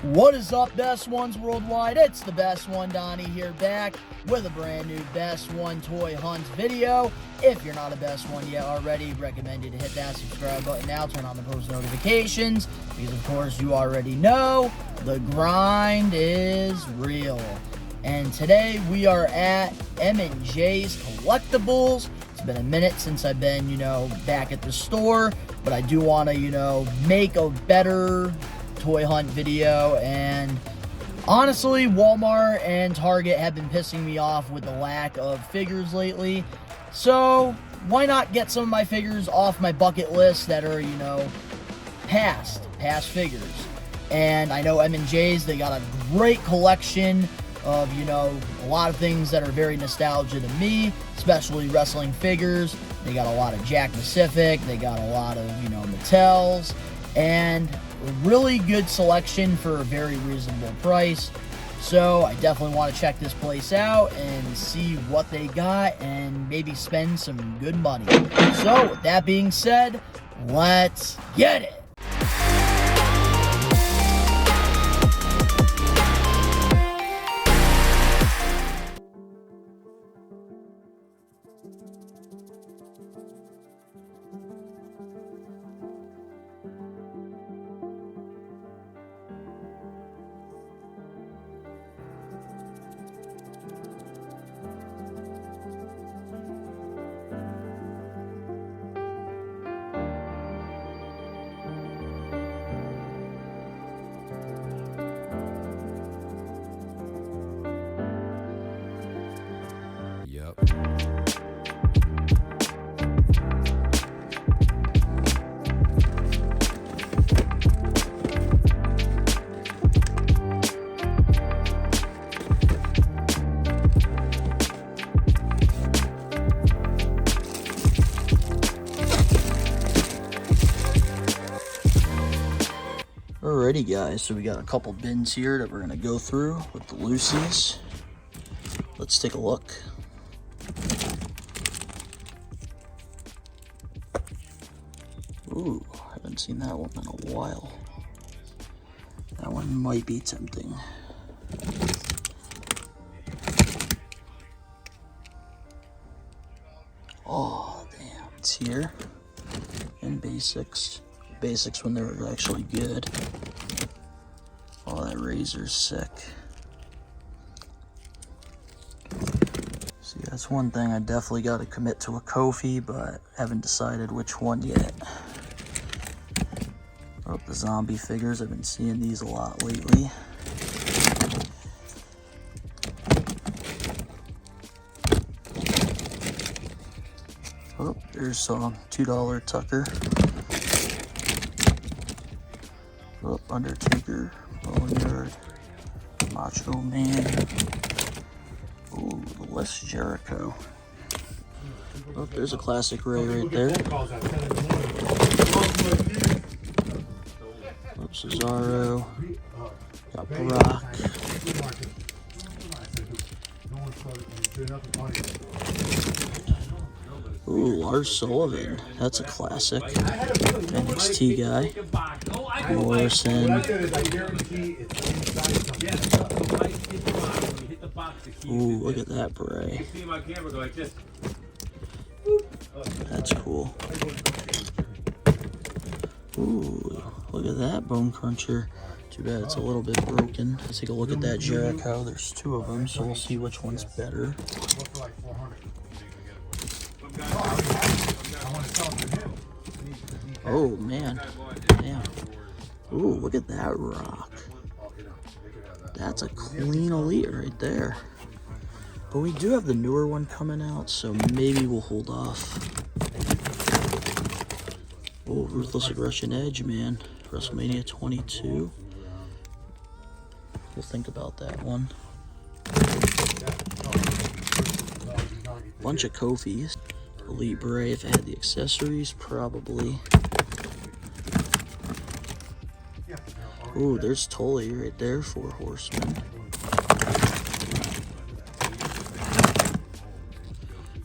What is up, Best Ones Worldwide? It's the Best One, Donnie here, back with a brand new Best One Toy Hunt video. If you're not a Best One yet already, recommend you to hit that subscribe button now, turn on the post notifications, because of course you already know the grind is real. And today we are at M&J's Collectibles. It's been a minute since I've been, back at the store, but I do want to, make a better toy hunt video. And honestly, Walmart and Target have been pissing me off with the lack of figures lately. So why not get some of my figures off my bucket list that are, past figures. And I know M&J's, they got a great collection of, a lot of things that are very nostalgia to me, especially wrestling figures. They got a lot of Jack Pacific, they got a lot of, Mattels, and a really good selection for a very reasonable price. So I definitely want to check this place out and see what they got and maybe spend some good money. So with that being said, let's get it. Alrighty guys, so we got a couple bins here that we're going to go through with the loosies. Let's take a look. Ooh, I haven't seen that one in a while. That one might be tempting. Oh, damn. It's here in basics. Basics when they were actually good. Oh, that razor's sick. See, that's one thing I definitely got to commit to a Kofi, but haven't decided which one yet. Oh, the zombie figures, I've been seeing these a lot lately. Oh, there's some $2 Tucker. Oh, Undertaker, Boneyard, Macho Man. Ooh, the Less Jericho. Oh, there's a classic Ray right there. Oh, Cesaro. Got Brock. Ooh, Lars Sullivan. That's a classic. NXT guy. Morrison. Ooh, look at that beret. That's cool. Ooh, look at that Bone Cruncher. Too bad it's a little bit broken. Let's take a look at that Jericho. There's two of them, so we'll see which one's better. Oh man, damn. Ooh, look at that Rock. That's a clean elite right there. But we do have the newer one coming out, so maybe we'll hold off. Oh, Ruthless Aggression Edge, man. WrestleMania 22. We'll think about that one. Bunch of Kofis. Elite Bray, if I had the accessories, probably. Ooh, there's Tully right there, 4 Horsemen.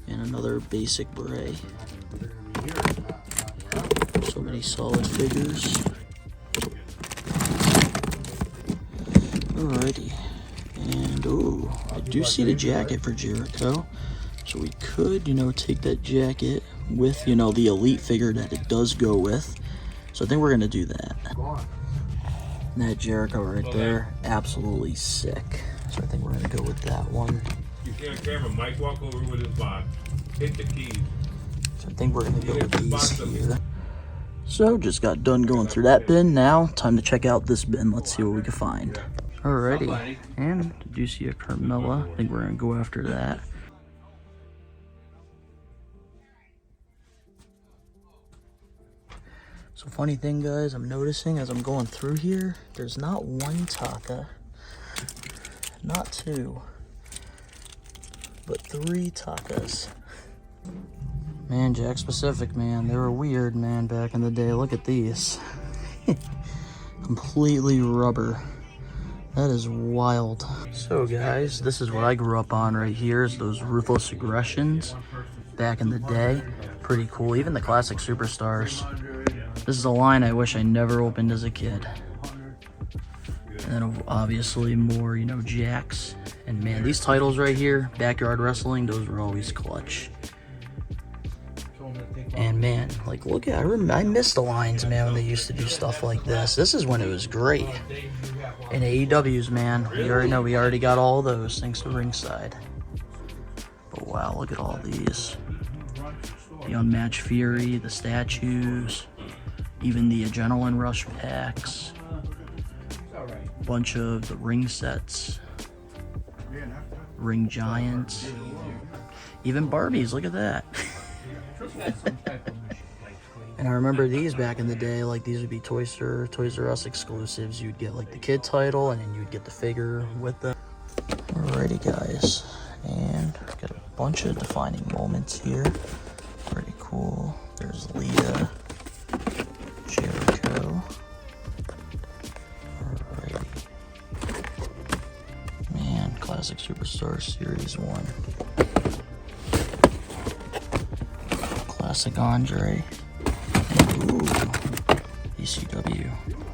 And another basic Bray. So many solid figures. Alrighty. And, oh, I do see the jacket for Jericho. So we could, you know, take that jacket with, you know, the Elite figure that it does go with. So I think we're going to do that. And that Jericho right there, absolutely sick. So I think we're going to go with that one. You see on camera, Mike walk over with his box. Hit the keys. So I think we're going to go with these here. So just got done going through that bin. Now, time to check out this bin. Let's see what we can find. Alrighty. And did you see a Carmella? I think we're going to go after that. So funny thing, guys, I'm noticing as I'm going through here, there's not one Taka, not two, but 3 Takas. Man, Jack Specific, man, they were weird, man, back in the day. Look at these. Completely rubber. That is wild. So, guys, this is what I grew up on right here, is those Ruthless Aggressions back in the day. Pretty cool. Even the classic Superstars. This is a line I wish I never opened as a kid. And then obviously more, you know, Jacks. And man, these titles right here, Backyard Wrestling, those were always clutch. And man, like look at, I miss the lines, man, when they used to do stuff like this. This is when it was great. And AEWs, man, we already know, we already got all those thanks to Ringside. But wow, look at all these. The Unmatched Fury, the statues. Even the Adrenaline Rush packs, bunch of the ring sets, ring giants, even Barbies, look at that. And I remember these back in the day, like these would be Toys R Us exclusives. You'd get like the kid title and then you'd get the figure with them. Alrighty guys, and got a bunch of defining moments here. Pretty cool. There's Lita. Jericho. Alrighty. Man, Classic Superstar Series 1. Classic Andre. And, ooh, ECW.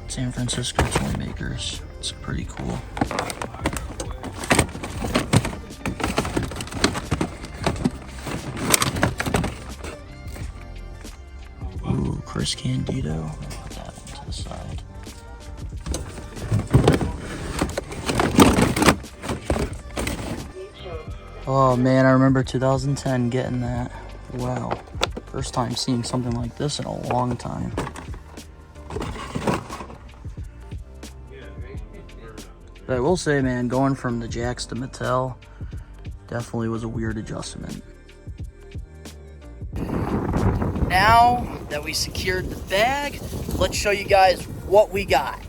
San Francisco Toy Makers. It's pretty cool. Chris Candido. I'll put that one to the side. Oh man, I remember 2010 getting that. Wow. First time seeing something like this in a long time. But I will say, man, going from the Jacks to Mattel definitely was a weird adjustment. Now that we secured the bag, let's show you guys what we got.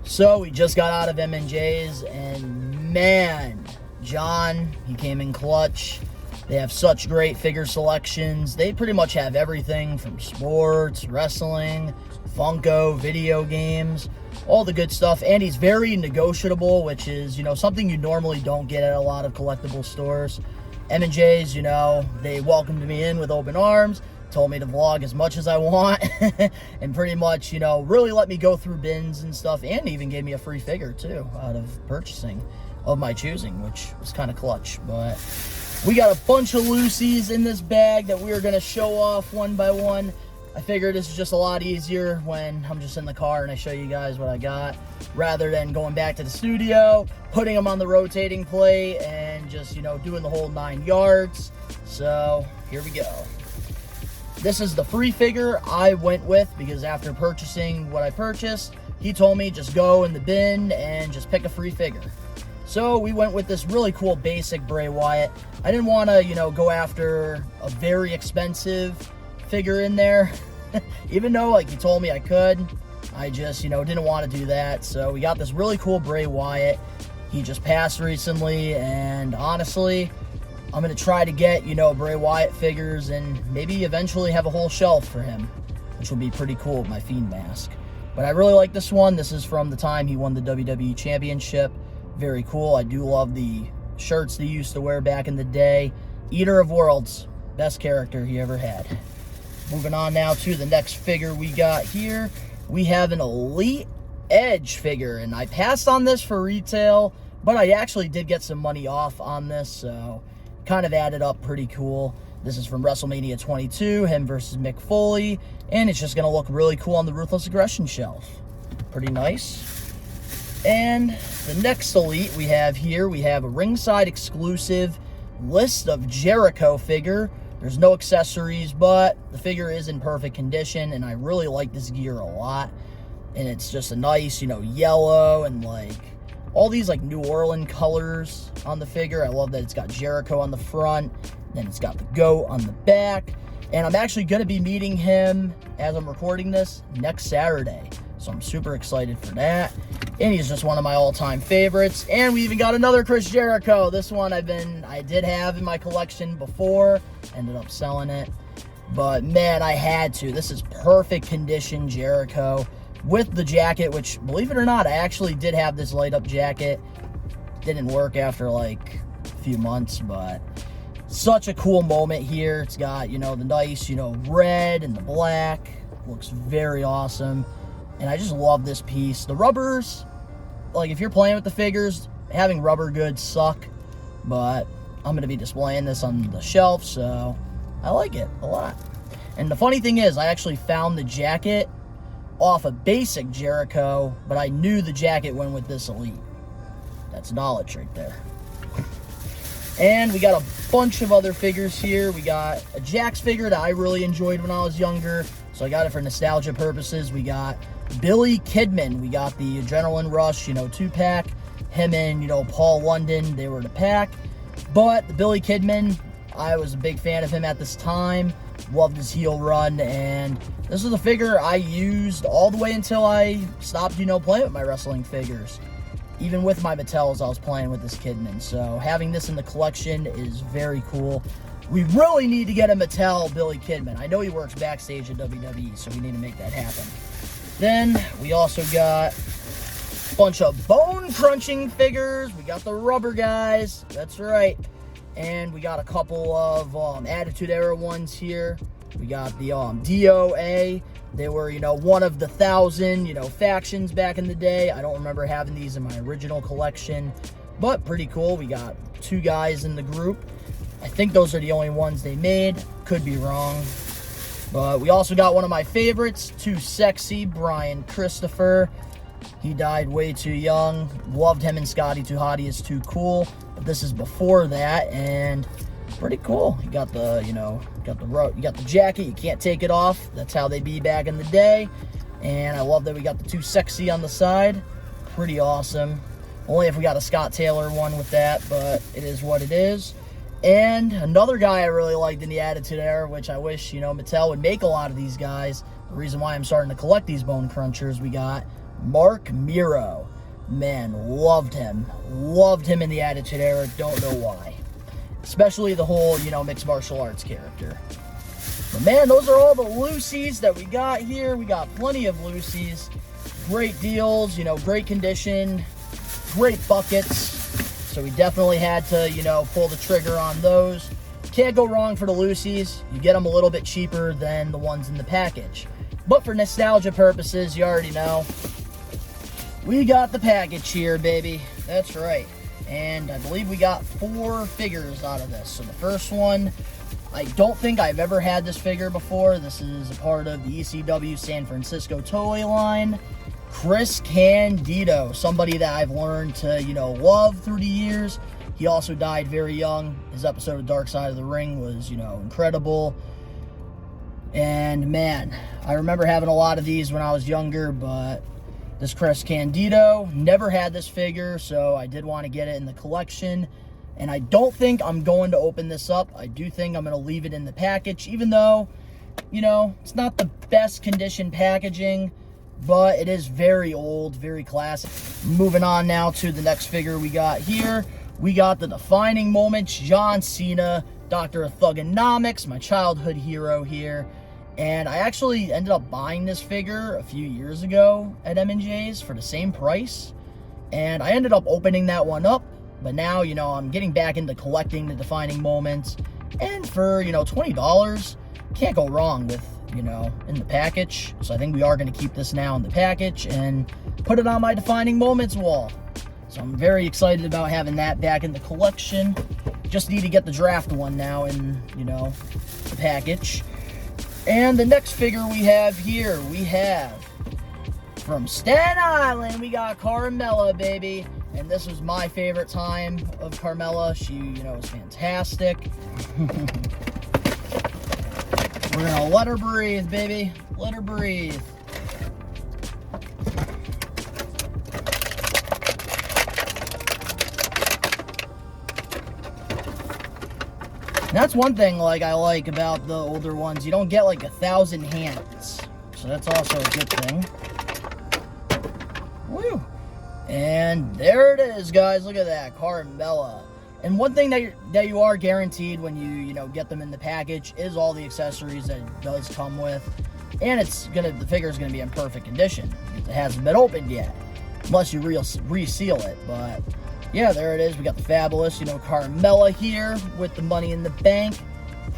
So we just got out of M&J's and man, John, he came in clutch. They have such great figure selections. They pretty much have everything from sports, wrestling, Funko, video games, all the good stuff. And he's very negotiable, which is, you know, something you normally don't get at a lot of collectible stores. M&J's, you know, they welcomed me in with open arms. Told me to vlog as much as I want and pretty much, you know, really let me go through bins and stuff, and even gave me a free figure too out of purchasing of my choosing, which was kind of clutch. But we got a bunch of Lucy's in this bag that we are going to show off one by one. I figured this is just a lot easier when I'm just in the car and I show you guys what I got, rather than going back to the studio, putting them on the rotating plate and just, you know, doing the whole 9 yards. So here we go. This is the free figure I went with because after purchasing what I purchased, he told me just go in the bin and just pick a free figure. So we went with this really cool basic Bray Wyatt. I didn't want to, you know, go after a very expensive figure in there. Even though, like, he told me I could, I just, you know, didn't want to do that. So we got this really cool Bray Wyatt. He just passed recently, and honestly, I'm going to try to get, you know, Bray Wyatt figures and maybe eventually have a whole shelf for him, which will be pretty cool with my Fiend mask. But I really like this one. This is from the time he won the WWE Championship. Very cool. I do love the shirts they used to wear back in the day. Eater of Worlds, best character he ever had. Moving on now to the next figure we got here. We have an Elite Edge figure, and I passed on this for retail, but I actually did get some money off on this, so kind of added up pretty cool. This is from WrestleMania 22, him versus Mick Foley, and it's just going to look really cool on the Ruthless Aggression shelf. Pretty nice. And the next Elite we have here, we have a ringside exclusive List of Jericho figure. There's no accessories, but the figure is in perfect condition, and I really like this gear a lot. And it's just a nice, yellow and like all these like New Orleans colors on the figure. I love that it's got Jericho on the front, then it's got the goat on the back. And I'm actually going to be meeting him, as I'm recording this, next Saturday. So I'm super excited for that. And he's just one of my all-time favorites. And we even got another Chris Jericho. This one I did have in my collection before. Ended up selling it. But man, I had to. This is perfect condition Jericho with the jacket, which, believe it or not, I actually did have this light-up jacket. Didn't work after like a few months, but such a cool moment here. It's got, the nice, red and the black. Looks very awesome. And I just love this piece. The rubbers, like if you're playing with the figures, having rubber goods suck. But I'm going to be displaying this on the shelf, so I like it a lot. And the funny thing is, I actually found the jacket off a basic Jericho, but I knew the jacket went with this Elite. That's knowledge right there. And we got a bunch of other figures here. We got a Jax figure that I really enjoyed when I was younger, so I got it for nostalgia purposes. We got Billy Kidman. We got the Adrenaline Rush, 2-pack. Him and, Paul London, they were the pack. But the Billy Kidman, I was a big fan of him at this time. Loved his heel run, and this is a figure I used all the way until I stopped, playing with my wrestling figures. Even with my Mattels, I was playing with this Kidman. So having this in the collection is very cool. We really need to get a Mattel Billy Kidman. I know he works backstage at WWE, so we need to make that happen. Then we also got a bunch of bone crunching figures. We got the rubber guys. That's right. And we got a couple of Attitude Era ones here. We got the DOA. They were, one of the 1,000, factions back in the day. I don't remember having these in my original collection, but pretty cool. We got 2 guys in the group. I think those are the only ones they made. Could be wrong. But we also got one of my favorites, Too Sexy, Brian Christopher. He died way too young. Loved him and Scotty Too Hottie is Too Cool. But this is before that, and pretty cool. You got the, you got the jacket. You can't take it off. That's how they be back in the day. And I love that we got the Too Sexy on the side. Pretty awesome. Only if we got a Scott Taylor one with that, but it is what it is. And another guy I really liked in the Attitude Era, which I wish, Mattel would make a lot of these guys. The reason why I'm starting to collect these Bone Crunchers, we got Mark Miro. Man, loved him. Loved him in the Attitude Era. Don't know why. Especially the whole, mixed martial arts character. But man, those are all the Lucy's that we got here. We got plenty of Lucy's. Great deals, great condition. Great buckets. So we definitely had to, pull the trigger on those. Can't go wrong for the Lucy's. You get them a little bit cheaper than the ones in the package. But for nostalgia purposes, you already know, we got the package here, baby. That's right. And I believe we got 4 figures out of this. So the first one, I don't think I've ever had this figure before. This is a part of the ECW San Francisco toy line. Chris Candido, somebody that I've learned to, love through the years. He also died very young. His episode of Dark Side of the Ring was, incredible. And man, I remember having a lot of these when I was younger, but this Chris Candido, never had this figure, so I did want to get it in the collection. And I don't think I'm going to open this up. I do think I'm going to leave it in the package, even though, it's not the best condition packaging, but it is very old, very classic. Moving on now to the next figure we got here. We got the defining moments, John Cena, Dr. Thugonomics, my childhood hero here. And I actually ended up buying this figure a few years ago at M&J's for the same price. And I ended up opening that one up. But now, I'm getting back into collecting the defining moments. And for, $20, can't go wrong with you know, in the package. So I think we are going to keep this now in the package and put it on my Defining Moments wall. So I'm very excited about having that back in the collection. Just need to get the draft one now in, you know, the package. And the next figure we have here, we have from Staten Island, we got Carmella, baby. And this was my favorite time of Carmella. She, you know, was fantastic. We're gonna let her breathe, baby. Let her breathe. And that's one thing like I like about the older ones. You don't get like 1,000 hands. So that's also a good thing. Woo! And there it is, guys. Look at that, Carmella. And one thing that you are guaranteed when you know, get them in the package is all the accessories that it does come with. And the figure is gonna be in perfect condition. It hasn't been opened yet, unless you reseal it. But yeah, there it is. We got the fabulous, you know, Carmella here with the Money in the Bank.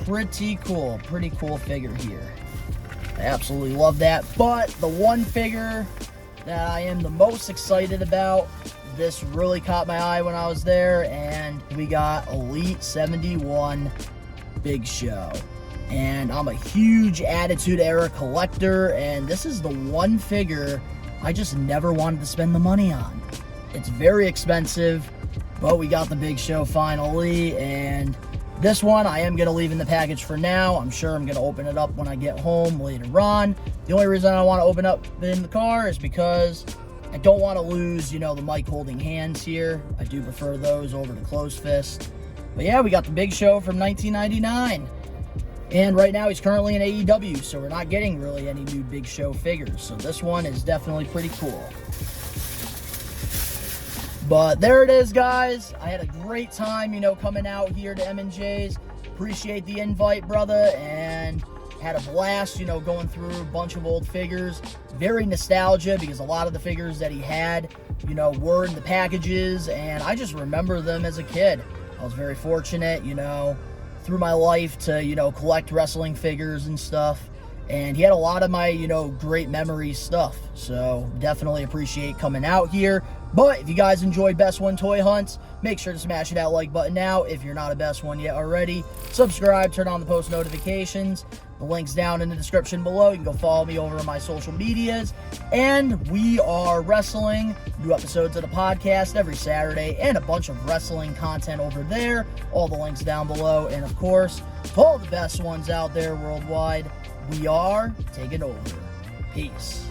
Pretty cool figure here. I absolutely love that. But the one figure that I am the most excited about, this really caught my eye when I was there, and we got Elite 71 Big Show. And I'm a huge Attitude Era collector, and this is the one figure I just never wanted to spend the money on. It's very expensive, but we got the Big Show finally, and this one I am going to leave in the package for now. I'm sure I'm going to open it up when I get home later on. The only reason I want to open up in the car is because I don't want to lose, you know, the mic holding hands here. I do prefer those over the closed fist. But yeah, we got the Big Show from 1999. And right now he's currently in AEW, so we're not getting really any new Big Show figures. So this one is definitely pretty cool. But there it is, guys. I had a great time, you know, coming out here to M&J's. Appreciate the invite, brother, and had a blast, you know, going through a bunch of old figures. Very nostalgia, because a lot of the figures that he had, you know, were in the packages, and I just remember them as a kid. I was very fortunate, you know, through my life to, you know, collect wrestling figures and stuff. And he had a lot of my, you know, great memory stuff. So definitely appreciate coming out here. But if you guys enjoy Best One Toy Hunts, make sure to smash that like button now if you're not a Best One yet already. Subscribe, turn on the post notifications. The link's down in the description below. You can go follow me over on my social medias. And we are wrestling new episodes of the podcast every Saturday and a bunch of wrestling content over there. All the links down below. And of course, to all the best ones out there worldwide, we are taking over. Peace.